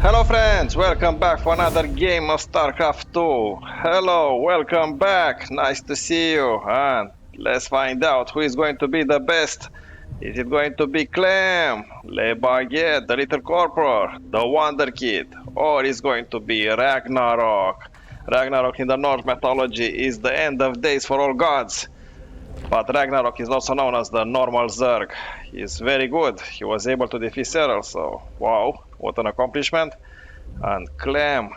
Hello friends, welcome back for another game of StarCraft 2. Hello, welcome back, nice to see you. And let's find out who is going to be the best. Is it going to be Clem, Le Baguette, the little corporal, the Wonder Kid, or is going to be RagnaroK? RagnaroK in the Norse mythology is the end of days for all gods. But RagnaroK is also known as the normal Zerg. He's very good. He was able to defeat Serral, so wow, what an accomplishment. And Clem,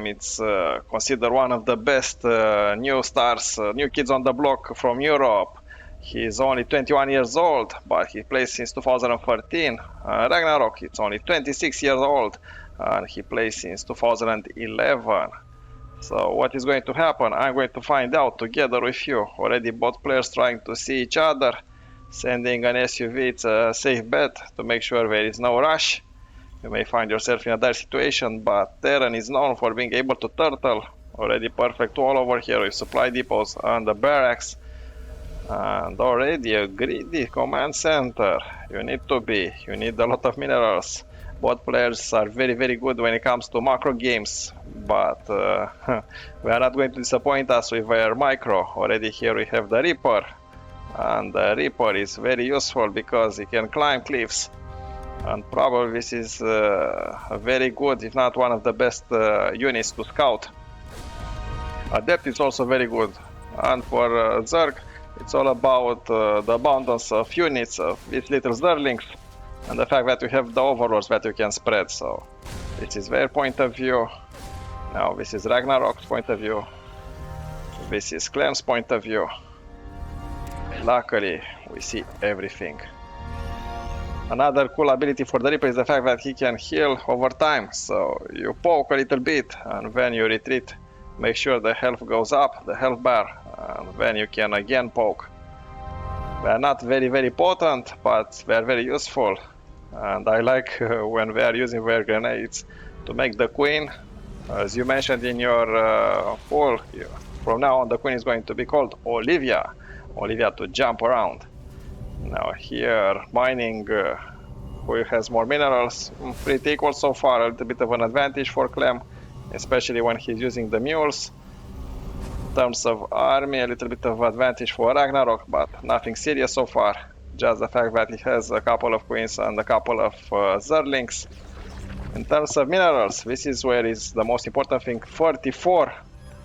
it's considered one of the best new stars, new kids on the block from Europe. He's only 21 years old, but he plays since 2013. RagnaroK, it's only 26 years old, and he plays since 2011. So what is going to happen? I'm going to find out together with you. Already both players trying to see each other. Sending an SUV, it's a safe bet to make sure there is no rush. You may find yourself in a dire situation, but Terran is known for being able to turtle. Already perfect all over here with supply depots and the barracks. And already a greedy command center. You need a lot of minerals. Both players are very good when it comes to macro games, but we are not going to disappoint us with their micro. Already here we have the Reaper, and the Reaper is very useful because he can climb cliffs, and probably this is a very good, if not one of the best units to scout. Adept is also very good, and for Zerg it's all about the abundance of units of these little Zerglings. And the fact that you have the overlords that you can spread, so this is their point of view. Now this is RagnaroK's point of view. This is Clem's point of view. Luckily, we see everything. Another cool ability for the Reaper is the fact that he can heal over time. So you poke a little bit, and when you retreat, make sure the health goes up, the health bar, and then you can again poke. They are not very potent, but they are very useful. And I like when they are using their grenades to make the queen. As you mentioned in your poll, from now on the queen is going to be called Olivia. Olivia to jump around. Now here, mining, who has more minerals, pretty equal so far, a little bit of an advantage for Clem, especially when he's using the mules. In terms of army, a little bit of advantage for RagnaroK, but nothing serious so far. Just the fact that he has a couple of queens and a couple of Zerglings. In terms of minerals, this is where is the most important thing. 34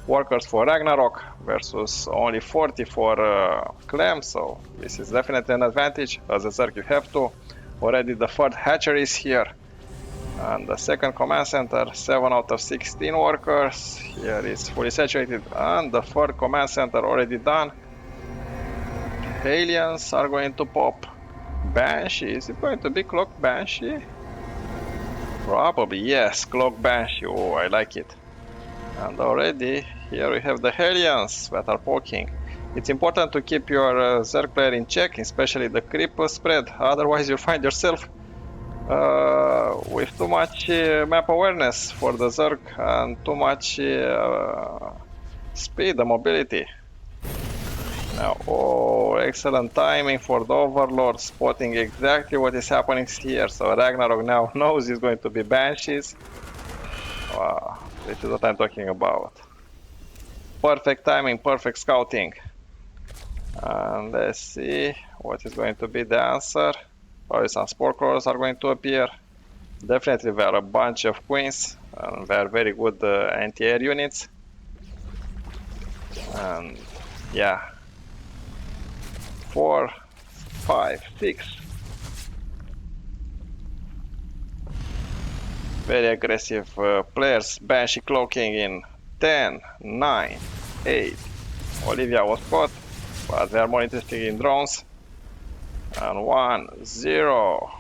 workers for RagnaroK versus only 40 for Clem, so this is definitely an advantage. As a Zerg you have to. Already the third hatchery is here. And the second command center, 7 out of 16 workers. Here is fully saturated, and the third command center already done. Aliens are going to pop. Banshee, is it going to be Cloak Banshee? Probably, yes, Cloak Banshee, oh, I like it. And already, here we have the aliens that are poking. It's important to keep your Zerg player in check, especially the creep spread, otherwise you'll find yourself with too much map awareness for the Zerg and too much speed and mobility. Now, oh, excellent timing for the Overlord, spotting exactly what is happening here. So RagnaroK now knows he's going to be Banshees. Wow, this is what I'm talking about. Perfect timing, perfect scouting. And let's see what is going to be the answer. Probably some spore crawlers are going to appear. Definitely there are a bunch of queens, and they are very good anti-air units. And yeah, 4, 5, 6. Very aggressive players. Banshee cloaking in 10, 9, 8. Olivia was caught, but they are more interested in drones. And 1, 0.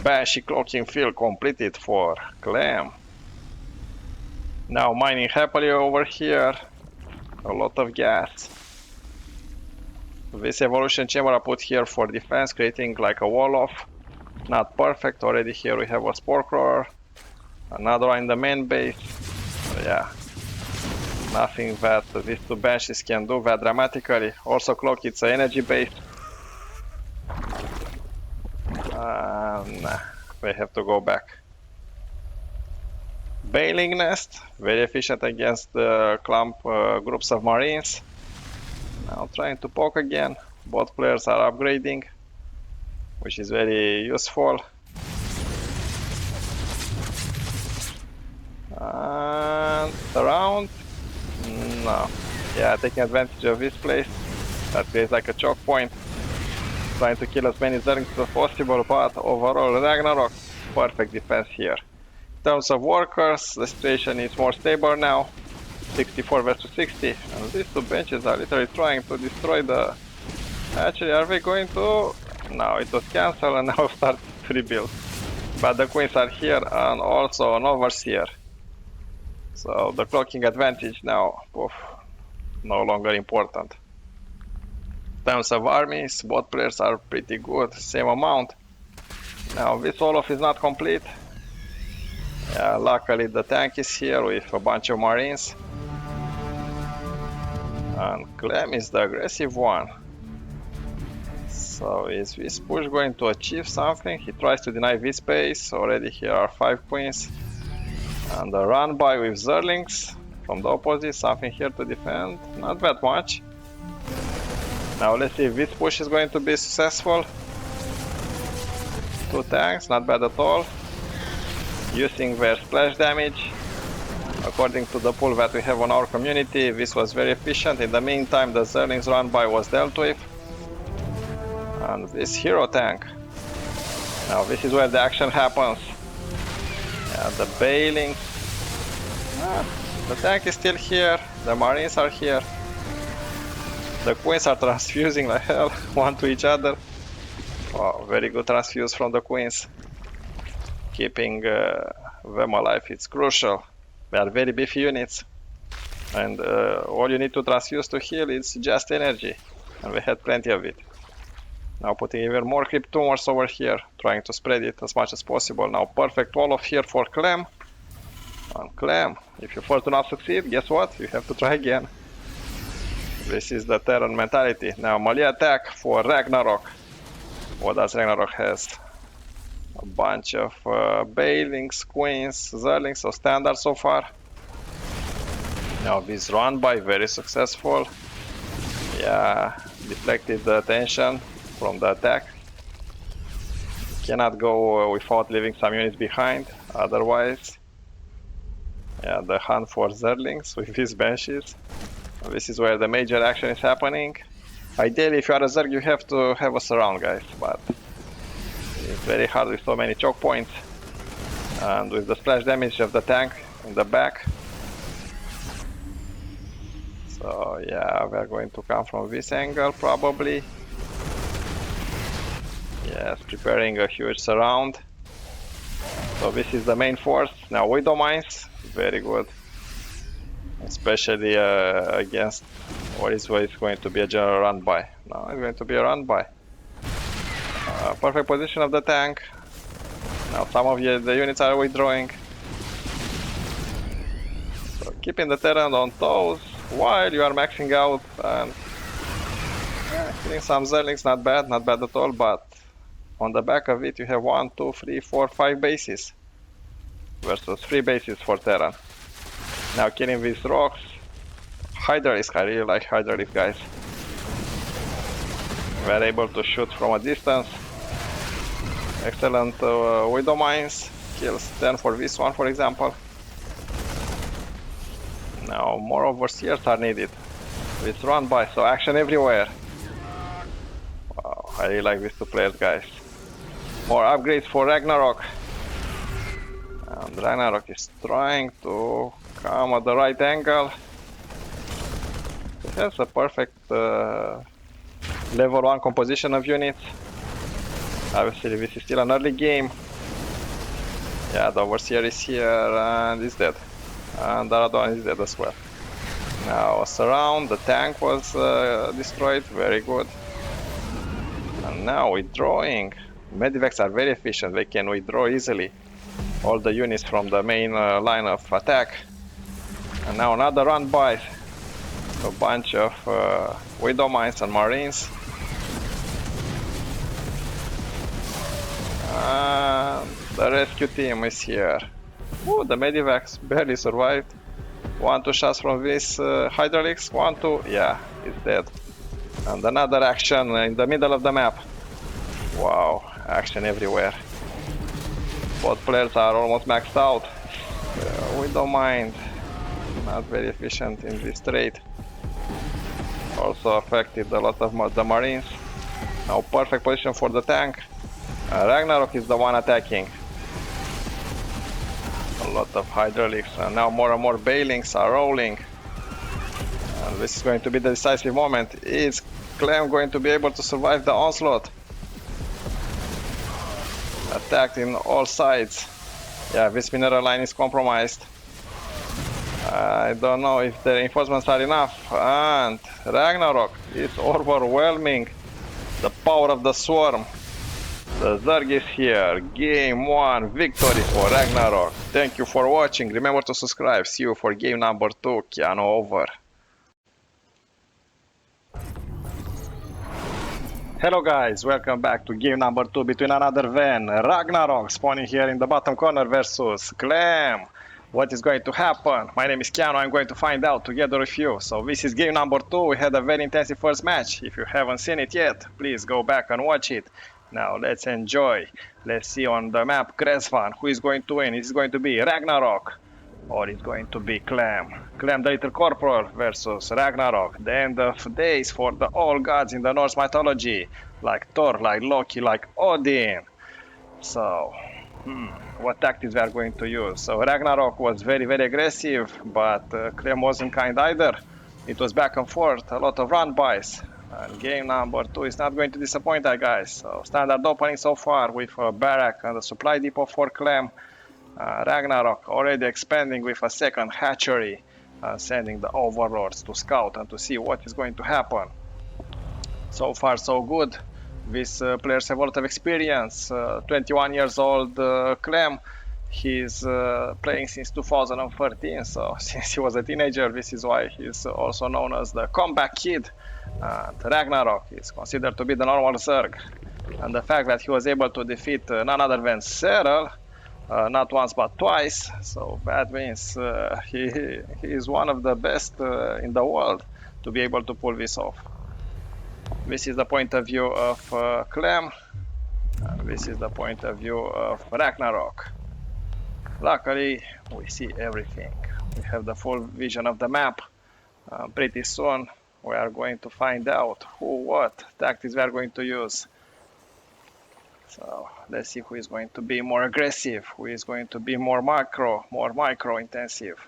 Banshee cloaking field completed for Clem. Now mining happily over here. A lot of gas. This evolution chamber I put here for defense, creating like a wall off. Not perfect. Already here we have a spore crawler. Another one in the main base. So yeah. Nothing that these two Banshees can do that dramatically. Also cloak, it's an energy base. We have to go back. Bailing nest, very efficient against the clump groups of marines. Now trying to poke again. Both players are upgrading, which is very useful. And around, no. Yeah, taking advantage of this place. That creates like a choke point. Trying to kill as many Zergs as possible, but overall RagnaroK, perfect defense here. In terms of workers, the situation is more stable now. 64 versus 60, and these two benches are literally trying to destroy the... Actually, are they going to... No, it was cancelled and now start to rebuild. But the queens are here and also an overseer. So the clocking advantage now, oof, no longer important. In terms of armies, both players are pretty good, same amount. Now this Olaf is not complete. Yeah, luckily the tank is here with a bunch of marines. And Clem is the aggressive one. So is this push going to achieve something? He tries to deny this space. Already here are 5 queens. And a run by with Zerlings from the opposite. Something here to defend. Not that much. Now let's see if this push is going to be successful. 2 tanks, not bad at all. Using their splash damage. According to the pool that we have on our community, this was very efficient. In the meantime, the Zerlings run by was dealt with. And this hero tank. Now this is where the action happens. Yeah, the bailing. The tank is still here. The marines are here. The queens are transfusing like hell, one to each other. Oh, very good transfuse from the queens. Keeping them alive, it's crucial. They are very beefy units. And all you need to transfuse to heal is just energy. And we had plenty of it. Now putting even more crypt tumors over here, trying to spread it as much as possible. Now perfect Olaf here for Clem. And Clem, if you first do not succeed, guess what? You have to try again. This is the Terran mentality. Now melee attack for RagnaroK. What does RagnaroK has? A bunch of bailings, queens, Zerlings, so standard so far. Now this run by very successful. Yeah, deflected the attention from the attack. Cannot go without leaving some units behind, otherwise. Yeah, the hunt for Zerlings with these benches. This is where the major action is happening. Ideally, if you are a Zerg, you have to have a surround, guys, but it's very hard with so many choke points. And with the splash damage of the tank in the back. So yeah, we are going to come from this angle probably. Yes, preparing a huge surround. So this is the main force. Now Widow Mines, very good. Especially against what is going to be a general run by. No, it's going to be a run by. Perfect position of the tank. Now some of the units are withdrawing. So keeping the Terran on toes while you are maxing out and killing some Zerlings, not bad at all, but on the back of it you have 1, 2, 3, 4, 5 bases versus 3 bases for Terran. Now killing these rocks. Hydra risk, I really like Hydra risk, guys. We're able to shoot from a distance. Excellent Widow Mines. Kills 10 for this one, for example. Now more overseers are needed. It's run by, so action everywhere. Wow, I really like these two players, guys. More upgrades for RagnaroK. And RagnaroK is trying to come at the right angle. It has a perfect level 1 composition of units. Obviously this is still an early game. Yeah, the overseer is here and is dead. And the other one is dead as well. Now a surround, the tank was destroyed, very good. And now withdrawing. Medivacs are very efficient, they can withdraw easily all the units from the main line of attack. And now another run by. A bunch of Widow Mines and Marines. And the rescue team is here. Ooh, the medivacs barely survived. 1-2 shots from this hydraulics. 1-2. Yeah, he's dead. And another action in the middle of the map. Wow, action everywhere. Both players are almost maxed out. We don't mind. Not very efficient in this trade. Also affected a lot of the marines. Now perfect position for the tank. RagnaroK is the one attacking. A lot of hydraulics, and now more and more bailings are rolling. And this is going to be the decisive moment. Is Clem going to be able to survive the onslaught? Attacked in all sides. Yeah, this mineral line is compromised. I don't know if the reinforcements are enough. And RagnaroK is overwhelming the power of the swarm. The Zerg is here. Game 1 victory for RagnaroK. Thank you for watching. Remember to subscribe. See you for game number 2. Keanu over. Hello guys, welcome back to game number 2 between another van. RagnaroK spawning here in the bottom corner versus Clem. What is going to happen? My name is Keanu. I'm going to find out together with you. So this is game number 2. We had a very intensive first match. If you haven't seen it yet, please go back and watch it. Now let's enjoy. Let's see on the map Kresvan who is going to win. Is it going to be RagnaroK or is it going to be Clem? Clem the Little Corporal versus RagnaroK. The end of days for the all gods in the Norse mythology, like Thor, like Loki, like Odin. So what tactics we are going to use? So RagnaroK was very aggressive, but Clem wasn't kind either. It was back and forth, a lot of run-bys. And game number 2 is not going to disappoint us, guys. So standard opening so far with a barrack and a supply depot for Clem. RagnaroK already expanding with a second hatchery, sending the overlords to scout and to see what is going to happen. So far so good. These players have a lot of experience. 21 years old Clem. He's playing since 2013, so since he was a teenager. This is why he's also known as the comeback kid. RagnaroK is considered to be the normal Zerg. And the fact that he was able to defeat none other than serral, not once but twice, so that means he is one of the best in the world to be able to pull this off. This is the point of view of Clem, and this is the point of view of RagnaroK. Luckily, we see everything. We have the full vision of the map. Pretty soon, we are going to find out who, what tactics we are going to use. So let's see who is going to be more aggressive, who is going to be more micro intensive.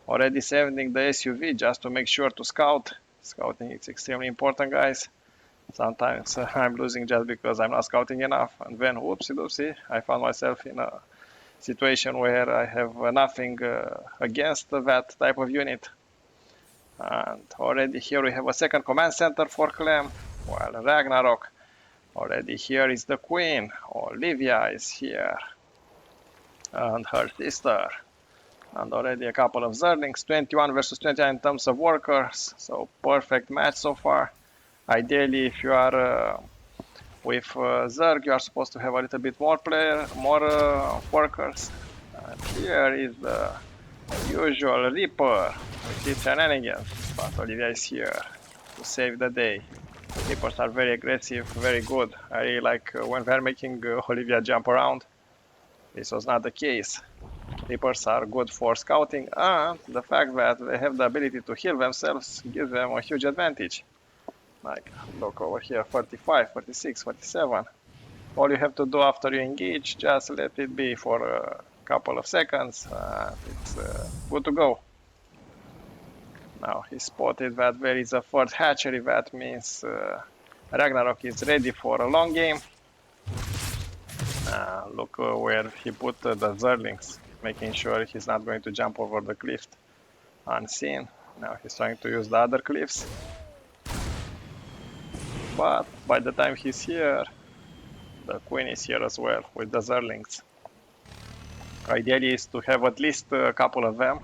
Already sending the SUV just to make sure to scout. Scouting is extremely important, guys. Sometimes I'm losing just because I'm not scouting enough, and then whoopsie-doopsie, I found myself in a situation where I have nothing against that type of unit. And already here we have a second command center for Clem, while RagnaroK already here is the queen. Olivia is here, and her sister. And already a couple of Zerlings, 21 versus 29 in terms of workers, so perfect match so far. Ideally, if you are with Zerg, you are supposed to have a little bit more workers. And here is the usual Reaper with his shenanigans, but Olivia is here to save the day. Reapers are very aggressive, very good. I really like when they're making Olivia jump around. This was not the case. Reapers are good for scouting, and the fact that they have the ability to heal themselves gives them a huge advantage. Like, look over here, 45, 46, 47. All you have to do after you engage, just let it be for a couple of seconds, and it's good to go. Now he spotted that there is a third hatchery. That means RagnaroK is ready for a long game. Look where he put the Zerlings, making sure he's not going to jump over the cliff unseen. Now he's trying to use the other cliffs. But by the time he's here, the queen is here as well with the Zerlings. Ideally is to have at least a couple of them.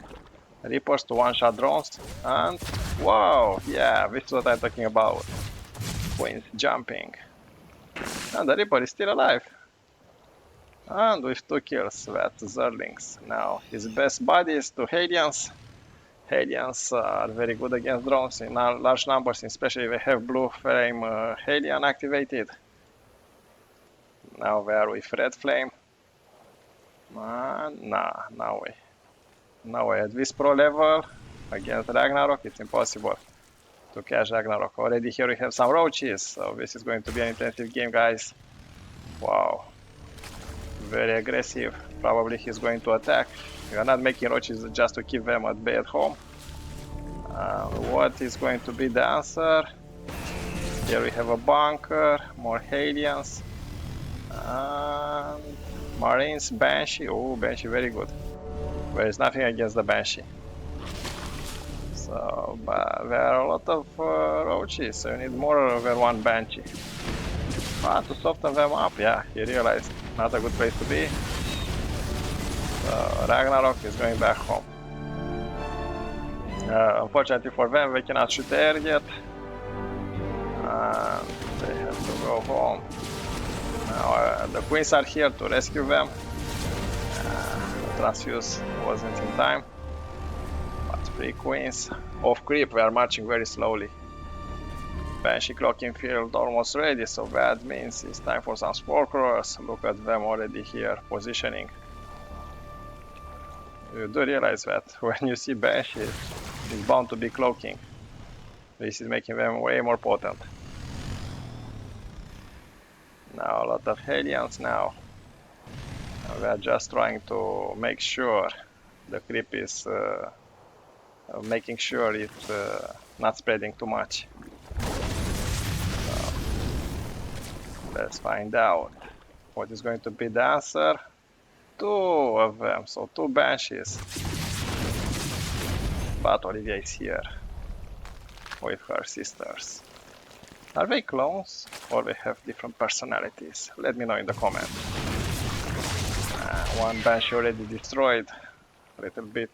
Reapers to one-shot drones. And wow, yeah, this is what I'm talking about. Queen's jumping. And the Reaper is still alive. And with 2 kills with Zerlings. Now his best buddies, 2 Halians. Halians are very good against drones in large numbers, especially if they have blue flame Halian activated. Now we are with red flame. Now at this pro level against RagnaroK, it's impossible to catch RagnaroK. Already here we have some roaches, so this is going to be an intensive game, guys. Wow, very aggressive. Probably he's going to attack. We are not making roaches just to keep them at bay at home. What is going to be the answer? Here we have a bunker, more Halians, and Marines, Banshee. Oh, Banshee, very good. There is nothing against the Banshee. So, but there are a lot of roaches, so you need more than 1 Banshee. But to soften them up, yeah, he realized not a good place to be. So RagnaroK is going back home. Unfortunately for them, they cannot shoot air yet. And they have to go home. Now the queens are here to rescue them. The transfuse wasn't in time. But 3 queens. Off creep, we are marching very slowly. Banshee clocking field almost ready, so that means it's time for some spore crawlers. Look at them already here, positioning. You do realize that when you see Banshee, it's bound to be cloaking. This is making them way more potent. Now a lot of Halians now. We are just trying to make sure the creep is making sure it's not spreading too much. So, let's find out what is going to be the answer. 2 of them, so 2 Banshees. But Olivia is here with her sisters. Are they clones or they have different personalities? Let me know in the comments. 1 Banshee already destroyed. A little bit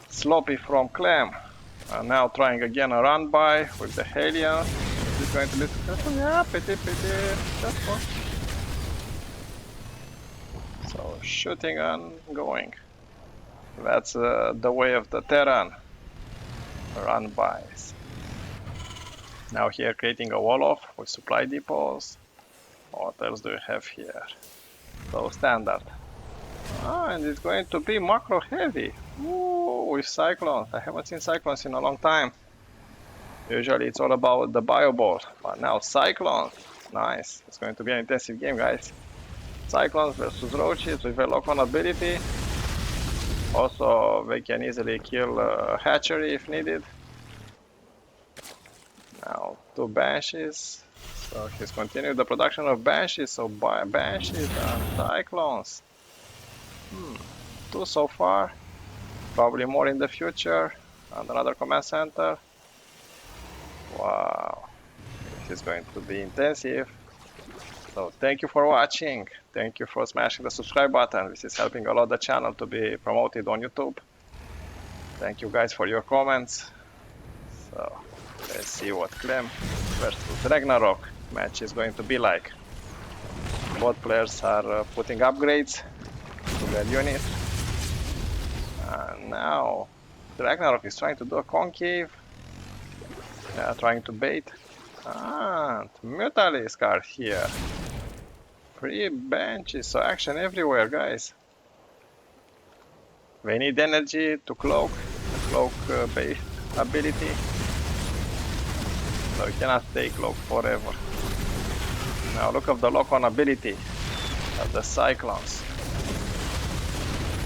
sloppy from Clem. Now trying again a run by with the Halian. Is this going to be successful? Yeah, pretty successful. So shooting and going. That's the way of the Terran. Run bys. Now here creating a wall off with supply depots. What else do we have here? So standard. And it's going to be macro heavy. Ooh, with cyclones. I haven't seen cyclones in a long time. Usually it's all about the bio ball, but now cyclones. Nice. It's going to be an intensive game, guys. Cyclones versus roaches with a lock-on ability. Also, they can easily kill a hatchery if needed. Now 2 Banshees. So he's continued the production of Banshees, so Banshees and Cyclones. 2 so far. Probably more in the future. And another command center. Wow. This is going to be intensive. So thank you for watching. Thank you for smashing the subscribe button. This is helping a lot the channel to be promoted on YouTube. Thank you guys for your comments. So let's see what Clem versus RagnaroK match is going to be like. Both players are putting upgrades to their units. And now RagnaroK is trying to do a concave. Yeah, trying to bait. And Mutalisk are here. 3 Banshees, so action everywhere, guys. We need energy to cloak, the cloak based ability. So we cannot stay cloaked forever. Now look at the lock-on ability of the Cyclones.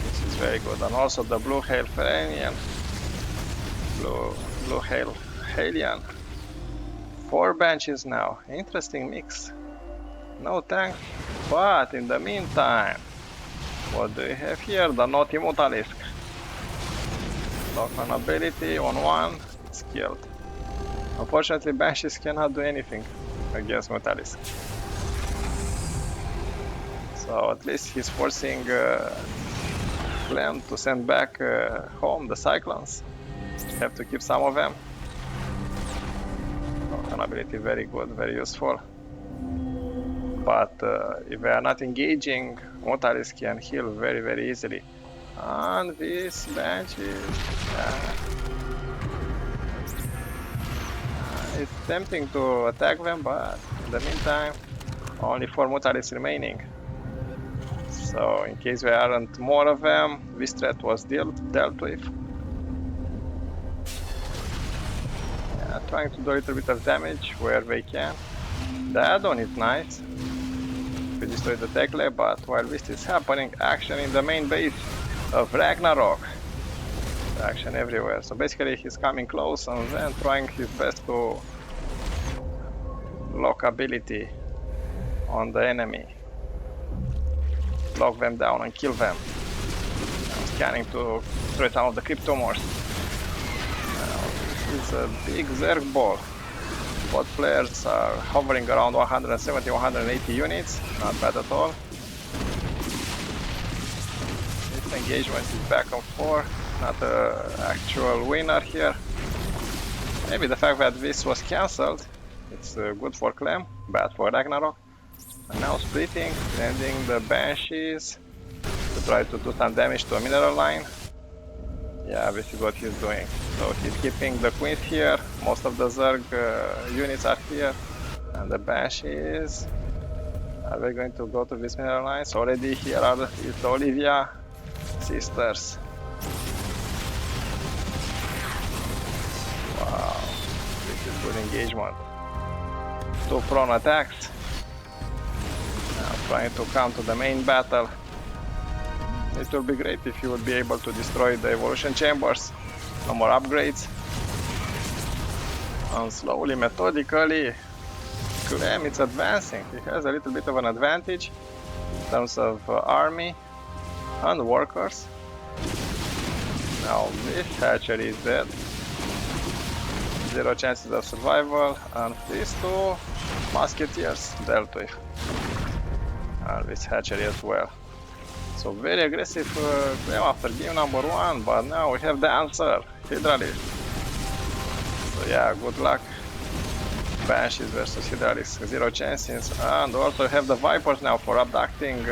This is very good. And also the blue hail Halian. Blue hail Halian. 4 Banshees now. Interesting mix. No tank, but in the meantime, what do we have here? The naughty Mutalisk. Lock-on ability on 1, it's killed. Unfortunately, Banshees cannot do anything against Mutalisk. So at least he's forcing Clem to send back home the Cyclones. Have to keep some of them. Lock-on ability very good, very useful. but if we are not engaging, Mortalis can heal very easily. And these benches, it's tempting to attack them, but in the meantime, only 4 Mortalis remaining. So in case there aren't more of them, this threat was dealt with. Yeah, trying to do a little bit of damage where they can. The add-on is nice. We destroy the tech lab, but while this is happening, action in the main base of RagnaroK. Action everywhere. So basically he's coming close and then trying his best to lock ability on the enemy. Lock them down and kill them. I'm scanning to destroy some of the cryptomors. This is a big Zerg ball. Both players are hovering around 170-180 units, not bad at all. This engagement is back and forth, not an actual winner here. Maybe the fact that this was cancelled, it's good for Clem, bad for RagnaroK. And now splitting, sending the Banshees to try to do some damage to a mineral line. Yeah, this is what he's doing. So he's keeping the Queens here, most of the Zerg units are here, and the Banshees. Are they going to go to this mineral lines? Already here are the Olivia sisters. Wow, this is good engagement. 2 prone attacks. Now trying to come to the main battle. It will be great if you would be able to destroy the evolution chambers. No more upgrades. And slowly, methodically, Clem is advancing. He has a little bit of an advantage in terms of army and workers. Now this hatchery is dead. 0 chances of survival, and these 2 musketeers dealt with. And this hatchery as well. So very aggressive Clem after game number 1, but now we have the answer, Hydralis. So yeah, good luck. Banshees versus Hydralis, 0 chances, and also have the Vipers now for abducting.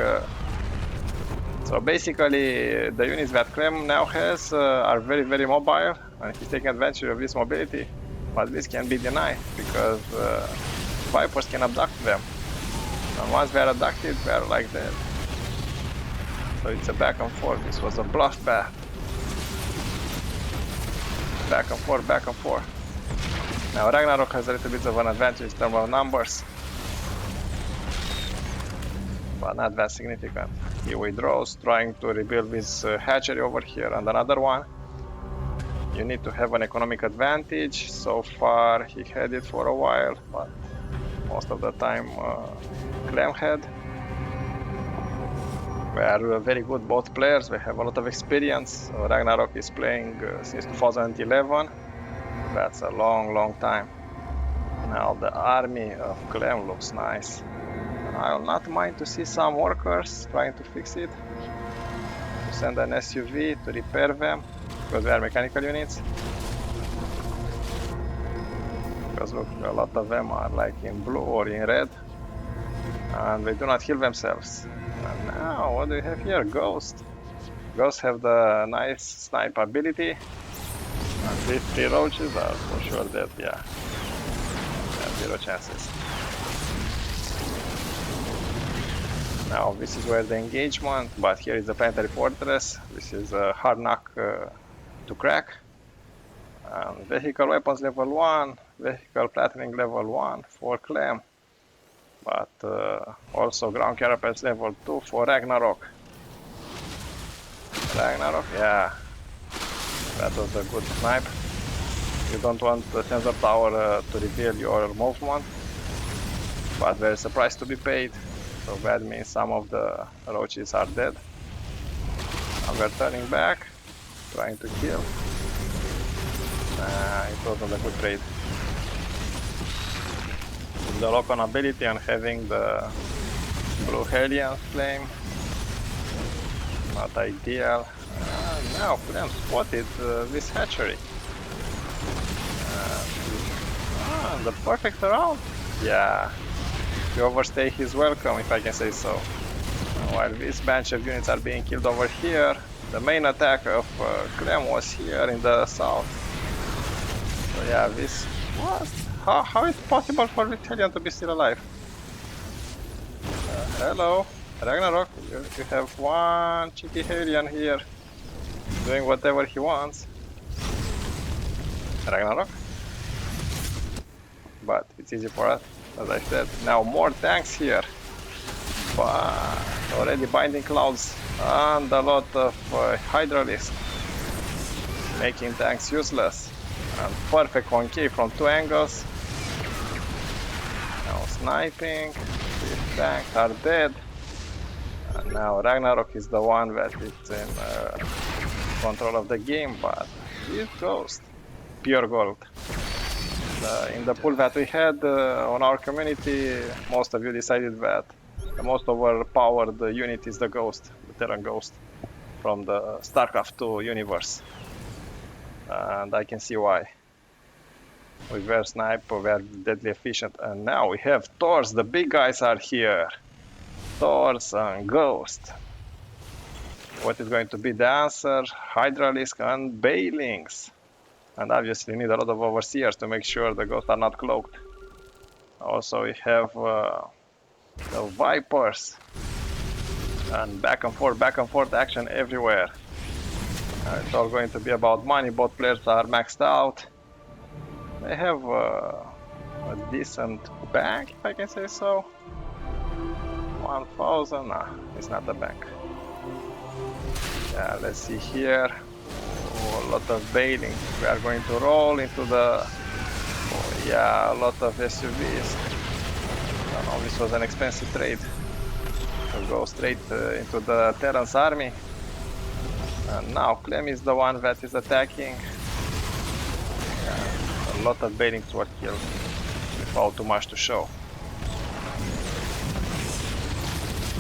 So basically the units that Clem now has are very mobile, and he's taking advantage of this mobility, but this can be denied because Vipers can abduct them, and once they are abducted, they are like that. So it's a back and forth. This was a bloodbath. Back and forth. Now RagnaroK has a little bit of an advantage in terms of numbers, but not that significant. He withdraws, trying to rebuild this hatchery over here and another one. You need to have an economic advantage. So far he had it for a while, but most of the time Clem had. We are very good, both players. We have a lot of experience. RagnaroK is playing since 2011. That's a long time. Now the army of Clem looks nice. I will not mind to see some workers trying to fix it. To send an SUV to repair them, because they are mechanical units. Because look, a lot of them are like in blue or in red, and they do not heal themselves. And now, what do we have here? Ghost. Ghosts have the nice snipe ability. And these 3 roaches are for sure dead, yeah. 0 chances. Now, this is where the engagement, but here is the planetary fortress. This is a hard knock to crack. Vehicle weapons level 1, vehicle platooning level 1 for Clem. But also ground carapace level 2 for RagnaroK. RagnaroK, yeah, that was a good snipe. You don't want the sensor tower to reveal your movement, but there is a price to be paid, so that means some of the roaches are dead. And we're turning back, trying to kill. It wasn't a good trade. The lock-on ability and having the blue Hellions flame, not ideal. Now Clem spotted this hatchery. The perfect round. Yeah, you overstay, he's welcome, if I can say so. While this bunch of units are being killed over here, the main attack of Clem was here in the south. So yeah, this... What? How is it possible for Italian to be still alive? Hello, RagnaroK, you have one cheeky alien here, doing whatever he wants. RagnaroK? But it's easy for us, as I said. Now more tanks here. But already binding clouds and a lot of hydraulics, making tanks useless. And perfect concave from 2 angles. Now sniping. These tanks are dead. And now RagnaroK is the one that is in control of the game, but he's ghost. Pure gold. In the pool that we had on our community, most of you decided that the most overpowered unit is the Ghost, the Terran Ghost from the StarCraft 2 universe. And I can see why. With their snipe, we are deadly efficient. And now we have Thors, the big guys are here. Thors and Ghost. What is going to be the answer? Hydralisk and Bailings. And obviously need a lot of overseers to make sure the Ghosts are not cloaked. Also we have the Vipers. And back and forth action everywhere. It's all going to be about money. Both players are maxed out. They have a decent bank, if I can say so. 1,000, nah, it's not a bank. Yeah, let's see here. Oh, a lot of bailing. We are going to roll into the... Oh, yeah, a lot of SUVs. I know this was an expensive trade. To go straight into the Terran's army. And now Clem is the one that is attacking. Yeah, a lot of bailings were killed without too much to show.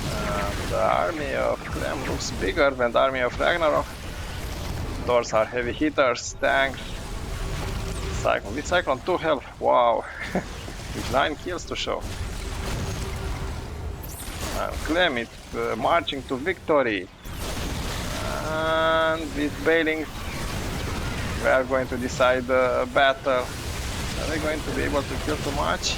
And the army of Clem looks bigger than the army of RagnaroK. Doors are heavy hitters, tanks. Cyclone. With Cyclone 2 health, wow. With 9 kills to show. And Clem is marching to victory. And with bailings, we are going to decide the battle. Are they going to be able to kill too much?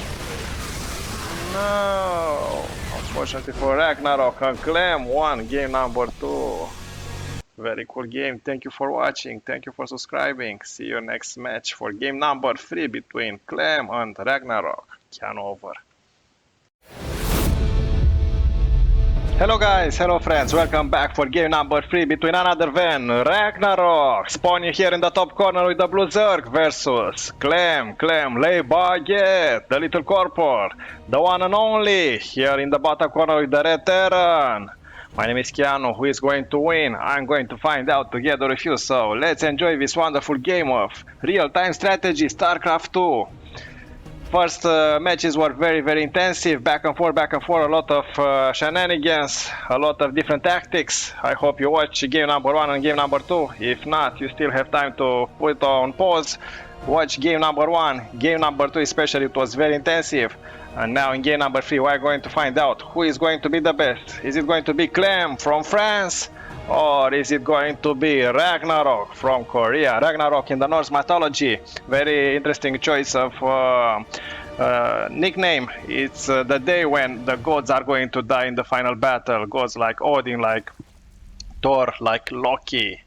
No! Unfortunately for RagnaroK and Clem won game number 2. Very cool game. Thank you for watching. Thank you for subscribing. See you next match for game number 3 between Clem and RagnaroK. Keanu over. Hello guys, hello friends, welcome back for game number 3 between another than RagnaroK, spawning here in the top corner with the blue Zerg versus Clem, lay baguette, the little corpor, the one and only, here in the bottom corner with the red Terran. My name is Keanu. Who is going to win? I'm going to find out together with you, so let's enjoy this wonderful game of real-time strategy StarCraft 2. First matches were very intensive, back and forth, a lot of shenanigans, a lot of different tactics. I hope you watch game number 1 and game number 2. If not, you still have time to put it on pause. Watch game number 1, game number 2 especially, it was very intensive. And now in game number 3 we are going to find out who is going to be the best. Is it going to be Clem from France? Or is it going to be RagnaroK from Korea? RagnaroK in the Norse mythology. Very interesting choice of nickname. It's the day when the gods are going to die in the final battle. Gods like Odin, like Thor, like Loki.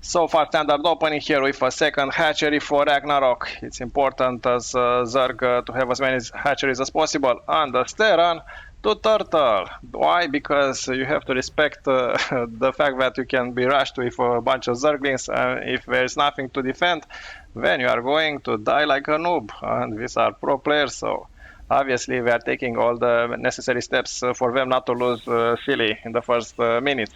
So far standard opening here with a second hatchery for RagnaroK. It's important as Zerg to have as many hatcheries as possible. And the Terran to turtle. Why? Because you have to respect the fact that you can be rushed with a bunch of Zerglings, and if there is nothing to defend, then you are going to die like a noob. And these are pro players, so obviously we are taking all the necessary steps for them not to lose silly in the first minute.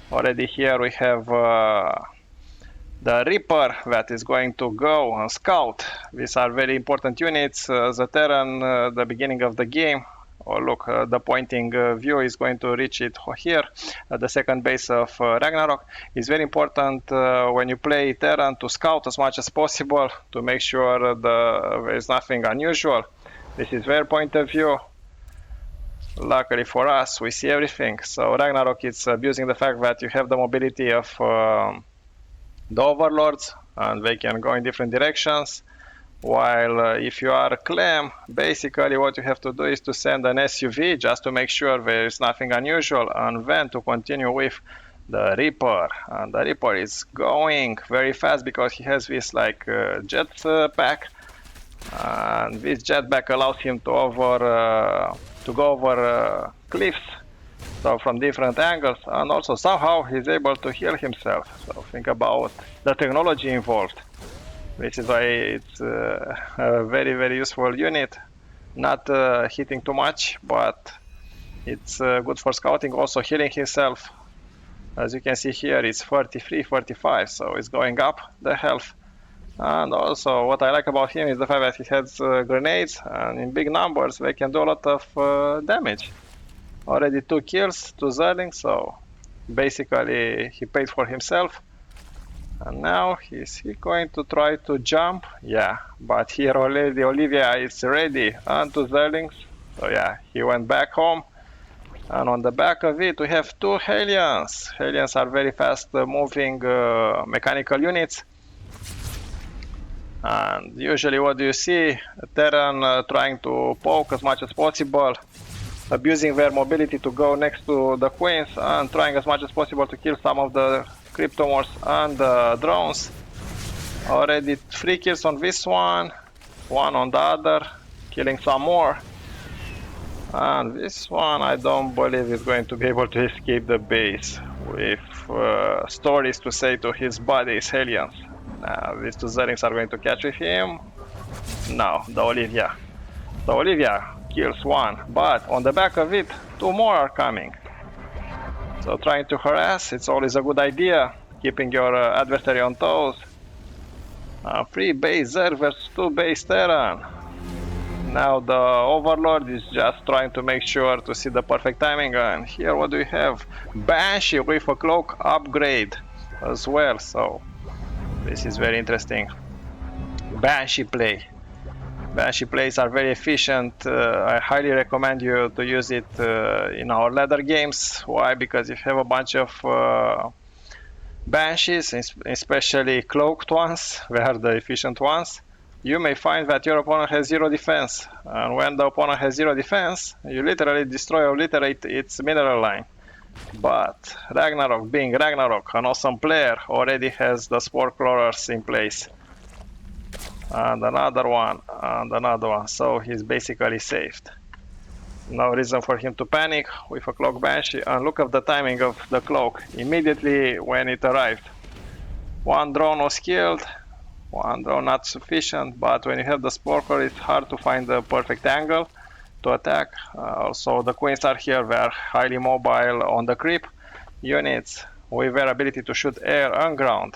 Already here we have the Reaper that is going to go and scout. These are very important units. The Terran, the beginning of the game. Oh look, the pointing view is going to reach it here at the second base of RagnaroK. It's very important when you play Terran to scout as much as possible to make sure there is nothing unusual. This is their point of view. luckily for us, we see everything. So RagnaroK is abusing the fact that you have the mobility of the overlords, and they can go in different directions. While if you are Clem, basically what you have to do is to send an SUV just to make sure there is nothing unusual, and then to continue with the Reaper. And the Reaper is going very fast because he has this like jet pack, and this jetpack allows him to go over cliffs, so from different angles, and also somehow he's able to heal himself. So think about the technology involved. This is why it's a very, very useful unit. Not hitting too much, but it's good for scouting. Also healing himself. As you can see here, it's 43, 45, so it's going up the health. And also what I like about him is the fact that he has grenades, and in big numbers they can do a lot of damage. Already 2 kills, 2 Zerlings, so basically he paid for himself. And now is he going to try to jump? Yeah, but here already Olivia is ready, and 2 Zerlings. So yeah, he went back home. And on the back of it we have 2 Hellions. Hellions are very fast moving mechanical units. And usually what do you see? Terran trying to poke as much as possible, abusing their mobility to go next to the queens, and trying as much as possible to kill some of the cryptomorphs and the drones. Already 3 kills on this one, 1 on the other, killing some more. And this one I don't believe is going to be able to escape the base with stories to say to his buddies, Hellions. Now these 2 Zerlings are going to catch with him. No, the Olivia. The Olivia kills 1, but on the back of it 2 more are coming. So trying to harass, it's always a good idea, keeping your adversary on toes. 3 base Zerg versus 2 base Terran. Now the Overlord is just trying to make sure to see the perfect timing, and here what do we have? Banshee with a cloak upgrade as well, so this is very interesting. Banshee play. Banshee plays are very efficient. I highly recommend you to use it in our ladder games. Why? Because if you have a bunch of Banshees, especially cloaked ones, they are the efficient ones, you may find that your opponent has 0 defense. And when the opponent has 0 defense, you literally destroy or obliterate its mineral line. But RagnaroK, being RagnaroK, an awesome player, already has the spore crawlers in place. And another one, and another one, so he's basically saved. No reason for him to panic with a cloak Banshee, and look at the timing of the cloak, immediately when it arrived. 1 drone was killed, 1 drone not sufficient, but when you have the spore crawler it's hard to find the perfect angle to attack. Also the queens are here, they are highly mobile on the creep units with their ability to shoot air and ground.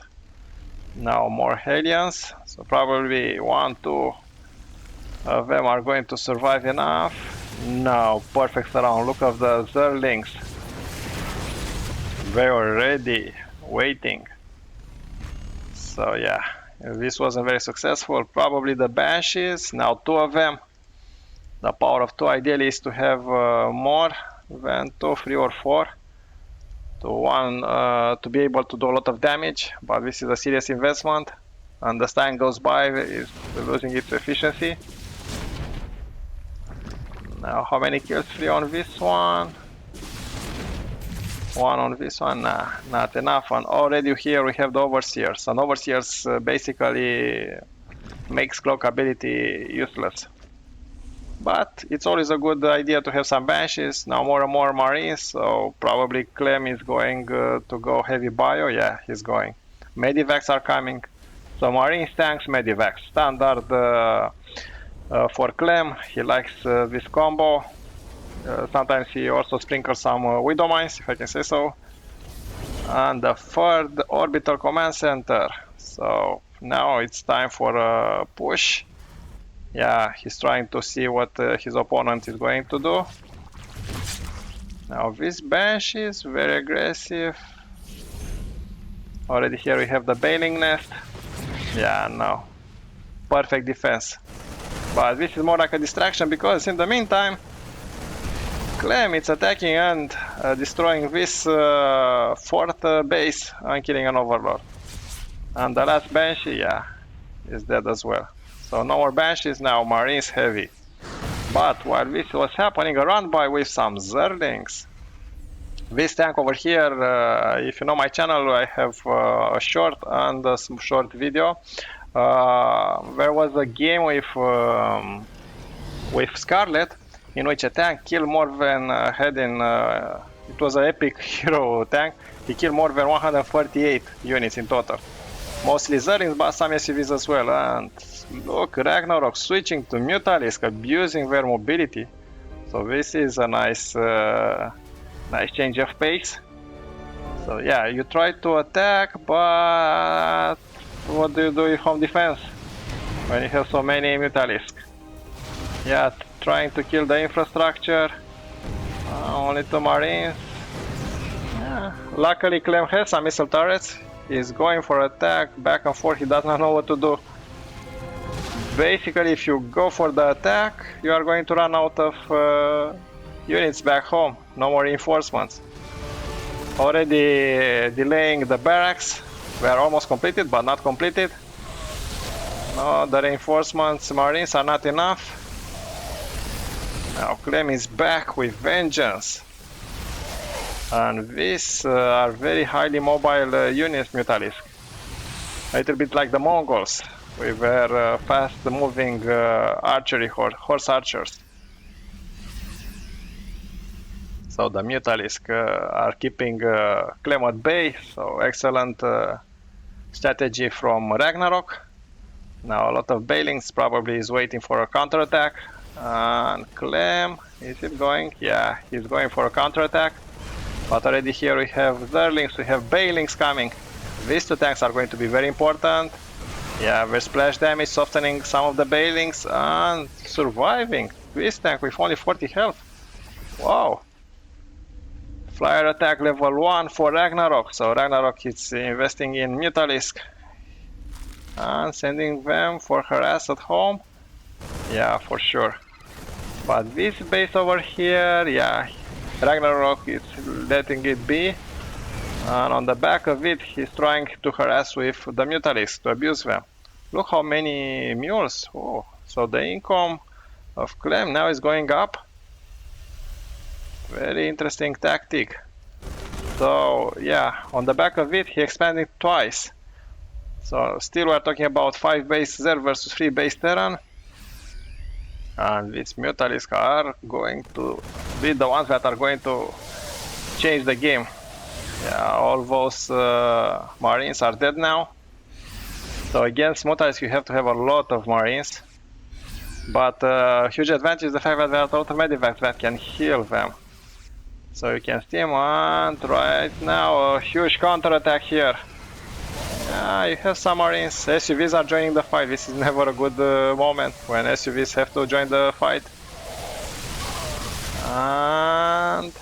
Now more Hellions, so probably 1, 2 of them are going to survive enough. No, perfect surround. Look at the Zerlings. They were ready, waiting. So yeah, this wasn't very successful. Probably the Banshees, now 2 of them. The power of 2 ideally is to have more than 2, 3 or 4. To be able to do a lot of damage, but this is a serious investment, and as time goes by it's losing its efficiency. Now how many kills? 3 on this one, 1 on this one, nah, not enough. And already here we have the Overseers, and Overseers basically makes cloak ability useless. But it's always a good idea to have some Banshees. Now more and more Marines, so probably Clem is going to go heavy bio. Yeah, he's going. Medivacs are coming. So Marines, tanks, Medivacs. Standard for Clem. He likes this combo. Sometimes he also sprinkles some Widow Mines, if I can say so. And the 3rd Orbital Command Center. So now it's time for a push. Yeah, he's trying to see what his opponent is going to do. Now this Banshee is very aggressive. Already here we have the Bailing Nest. Yeah, no. Perfect defense. But this is more like a distraction, because in the meantime Clem is attacking and destroying this fourth base and killing an overlord. And the last Banshee, yeah, is dead as well. So no more Banshees now, Marines heavy. But while this was happening, a run by with some Zerglings. This tank over here, if you know my channel, I have a short and a short video. There was a game with Scarlett, in which a tank killed more than it was an epic hero tank. He killed more than 148 units in total. Mostly Zerglings, but some SUVs as well. And look, RagnaroK switching to Mutalisk, abusing their mobility. So this is a nice change of pace. So yeah, you try to attack, but what do you do with home defense when you have so many Mutalisk? Yeah, trying to kill the infrastructure. Only 2 Marines. Yeah. Luckily Clem has some missile turrets. He's going for attack, back and forth, he does not know what to do. Basically, if you go for the attack, you are going to run out of units back home. No more reinforcements. Already delaying the barracks. They are almost completed, but not completed. No, the reinforcements, Marines are not enough. Now Clem is back with vengeance. And these are very highly mobile units, Mutalisk. A little bit like the Mongols, with their fast-moving archery horse archers. So the Mutalisk are keeping Clem at bay, so excellent strategy from RagnaroK. Now a lot of Bailings probably is waiting for a counterattack. And Clem, is it going? Yeah, he's going for a counterattack. But already here we have Zerglings, we have Bailings coming. These 2 tanks are going to be very important. Yeah, their splash damage softening some of the Bailings and surviving. This tank with only 40 health. Wow. Flyer attack level 1 for RagnaroK. So RagnaroK is investing in Mutalisk and sending them for harass at home. Yeah, for sure. But this base over here, yeah, RagnaroK is letting it be. And on the back of it, he's trying to harass with the Mutalisk to abuse them. Look how many mules. Oh, so the income of Clem now is going up. Very interesting tactic. So yeah, on the back of it, he expanded twice. So still we're talking about 5 base Zerg versus 3 base Terran. And these Mutalisk are going to be the ones that are going to change the game. Yeah, all those Marines are dead now. So against Mutalisk you have to have a lot of Marines. But huge advantage is the fact that there are total medivacs that can heal them. So you can steam, and right now a huge counterattack here. Yeah, you have some Marines. SUVs are joining the fight. This is never a good moment when SUVs have to join the fight. And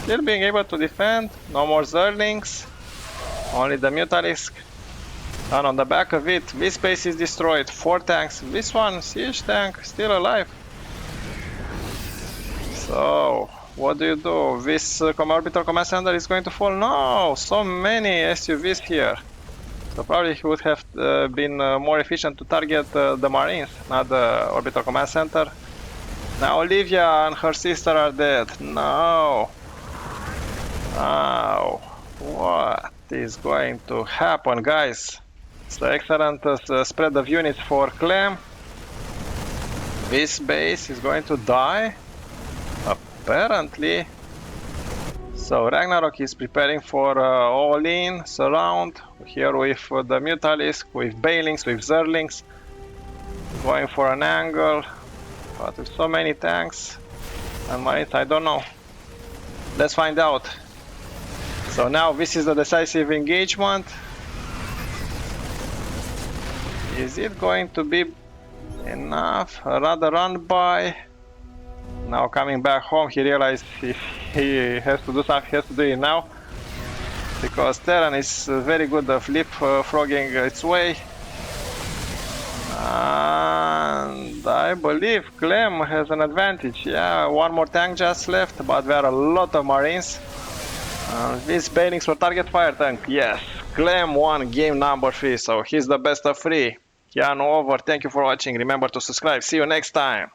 still being able to defend. No more Zerglings. Only the Mutalisk. And on the back of it, this base is destroyed. 4 tanks. This one, siege tank, still alive. So what do you do? This orbital command center is going to fall? No! So many SUVs here. So probably he would have been more efficient to target the Marines, not the orbital command center. Now Olivia and her sister are dead. No! Oh, what is going to happen, guys? It's an excellent spread of units for Clem. This base is going to die. Apparently. So RagnaroK is preparing for all-in surround here with the Mutalisk, with Bailings, with Zerglings, going for an angle, but with so many tanks and Marines, I don't know. Let's find out. So now this is the decisive engagement. Is it going to be enough? Another run by. Now coming back home, he realized if he has to do something, he has to do it now. Because Terran is very good at leapfrogging its way. And I believe Clem has an advantage. Yeah, one more tank just left, but there are a lot of marines. These paintings for target fire tank. Yes, Clem won game number 3, so he's the best of 3. Keanu over. Thank you for watching. Remember to subscribe. See you next time.